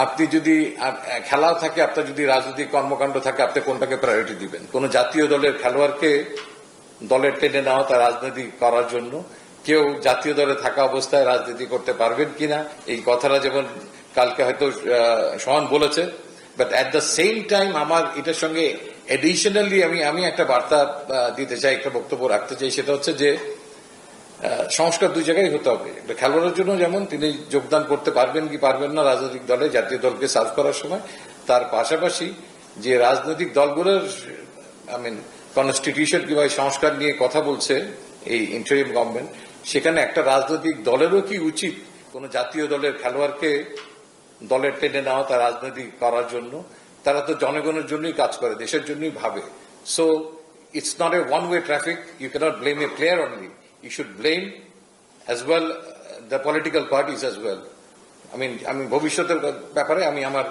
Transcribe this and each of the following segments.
আপনি যদি খেলাও থাকে, আপনার যদি রাজনৈতিক কর্মকাণ্ড থাকে, আপনি কোনটাকে প্রায়োরিটি দিবেন? কোন জাতীয় দলের খেলোয়াড়কে দলের টেনে নেওয়া তার রাজনীতি করার জন্য, কেউ জাতীয় দলে থাকা অবস্থায় রাজনীতি করতে পারবেন কিনা, এই কথাটা যেমন কালকে হয়তো সোহান বলেছে, but at the same time আমার এটার সঙ্গে এডিশনালি আমি একটা বার্তা দিতে চাই, একটা বক্তব্য রাখতে চাই। সেটা হচ্ছে যে সংস্কার দুই জায়গায় হতে হবে। খেলোয়াড়ের জন্য যেমন তিনি যোগদান করতে পারবেন কি পারবেন না রাজনৈতিক দলে, জাতীয় দলকে সার্ভ করার সময়, তার পাশাপাশি যে রাজনৈতিক দলগুলোর কনস্টিটিউশন কিংবা সংস্কার নিয়ে কথা বলছে এই ইন্টারিম গভর্নমেন্ট, সেখানে একটা রাজনৈতিক দলেরও কি উচিত কোন জাতীয় দলের খেলোয়াড়কে দলের টেনে নেওয়া তার রাজনীতি করার জন্য? তারা তো জনগণের জন্যই কাজ করে, দেশের জন্যই ভাবে। So it's not a one way traffic. You can't blame a player only, you should blame as well the political parties as well. আমি ভবিষ্যতের ব্যাপারে আমি আমার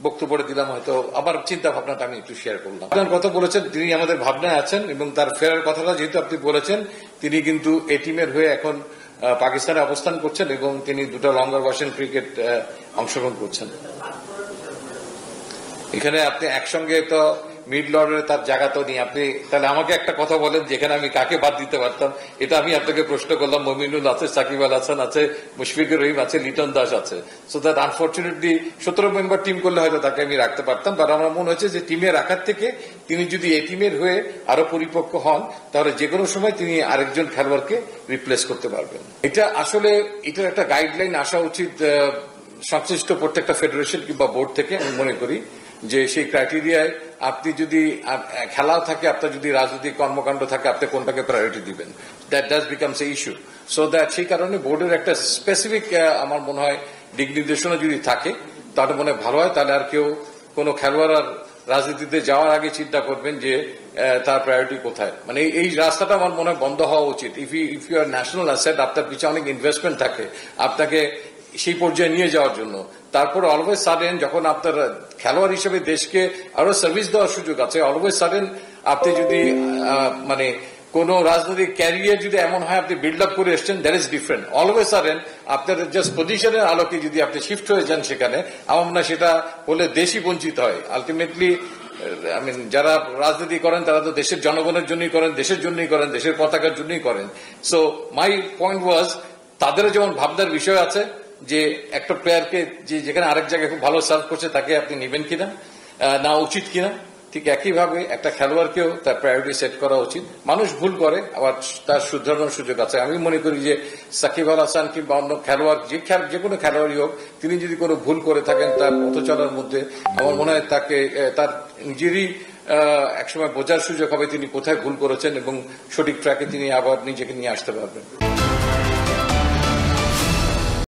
বক্তব্য দিলাম, হয়তো আমার চিন্তা ভাবনাটা আমি একটু শেয়ার করলাম। আপনার কথা বলেছেন, তিনি আমাদের ভাবনায় আছেন এবং তার ফেরার কথাটা যেহেতু আপনি বলেছেন, তিনি কিন্তু এ টিমের হয়ে এখন পাকিস্তানে অবস্থান করছেন এবং তিনি দুটো লঙ্গার ভার্সন ক্রিকেট অংশগ্রহণ করছেন। এখানে আপনি একসঙ্গে তো মিডল অর্ডারে তার জায়গা তো নেই। আপনি তাহলে আমাকে একটা কথা বলেন যেখানে আমি কাকে বাদ দিতে পারতাম। এটা আমি আপনাকে প্রশ্ন করলাম। মমিনুল আছে, সাকিব আল হাসান আছে, মুশফিকুর রহিম আছে, লিটন দাস আছে। So that unfortunately 17 member team করলে হয়তো তাকে আমি রাখতে পারতাম, বাট আমার মনে হচ্ছে যে টিমে রাখার থেকে তিনি যদি এই টিমের হয়ে আরো পরিপক্ক হন, তাহলে যে কোনো সময় তিনি আরেকজন খেলোয়াড়কে রিপ্লেস করতে পারবেন। এটা আসলে এটার একটা গাইডলাইন আসা উচিত সংশ্লিষ্ট প্রত্যেকটা ফেডারেশন কিংবা বোর্ড থেকে। আমি মনে করি যে সেই ক্রাইটেরিয়ায় আপনি যদি খেলাও থাকে, আপনার যদি রাজনৈতিক কর্মকাণ্ড থাকে, আপনি কোনটাকে প্রায়োরিটি দিবেন? That does becomes a issue. So that সেই কারণে বোর্ডের একটা স্পেসিফিক আমার মনে হয় দিক নির্দেশনা যদি থাকে, তাহলে মনে ভালো হয়। তাহলে আর কেউ কোনো খেলোয়াড় আর রাজনীতিতে যাওয়ার আগে চিন্তা করবেন যে তার প্রায়োরিটি কোথায়। এই রাস্তাটা আমার মনে হয় বন্ধ হওয়া উচিত। If you are national asset, আপনার পিছনে অনেক ইনভেস্টমেন্ট থাকে আপনাকে সেই পর্যায়ে নিয়ে যাওয়ার জন্য, তারপর অলওয়েজ সাডেন যখন আপনার খেলোয়াড় হিসেবে দেশকে আরো সার্ভিস দেওয়ার সুযোগ আছে, অলওয়েজ সাডেন আপনি যদি কোন রাজনৈতিক ক্যারিয়ার যদি এমন হয় আপনি বিল্ড আপ করে এসছেন, that is different. Always sudden আপনার জাস্ট পজিশনের আলোকে যদি আপনি শিফট হয়ে যান সেখানে, আমার মনে হয় সেটা হলে দেশই বঞ্চিত হয়। আলটিমেটলি যারা রাজনীতি করেন তারা তো দেশের জনগণের জন্যই করেন, দেশের জন্যই করেন, দেশের পতাকার জন্যই করেন। সো মাই পয়েন্ট ওয়াজ, তাদেরও যেমন ভাবনার বিষয় আছে যে একটা প্লেয়ারকে যেখানে আরেক জায়গায় খুব ভালো সার্ভ করছে তাকে আপনি নেবেন কিনা, না উচিত কিনা, ঠিক একইভাবে একটা খেলোয়াড়কেও তার প্রায়োরিটি সেট করা উচিত। মানুষ ভুল করে, আবার তার শুধরানোর সুযোগ আছে। আমি মনে করি যে সাকিব আল হাসান কিংবা অন্য খেলোয়াড়, যে কোনো খেলোয়াড়ই হোক, তিনি যদি কোনো ভুল করে থাকেন তার পথ চলার মধ্যে, আমার মনে হয় তাকে তার নিজেরই একসময় বোঝার সুযোগ হবে তিনি কোথায় ভুল করেছেন এবং সঠিক ট্র্যাকে তিনি আবার নিজেকে নিয়ে আসতে পারবেন।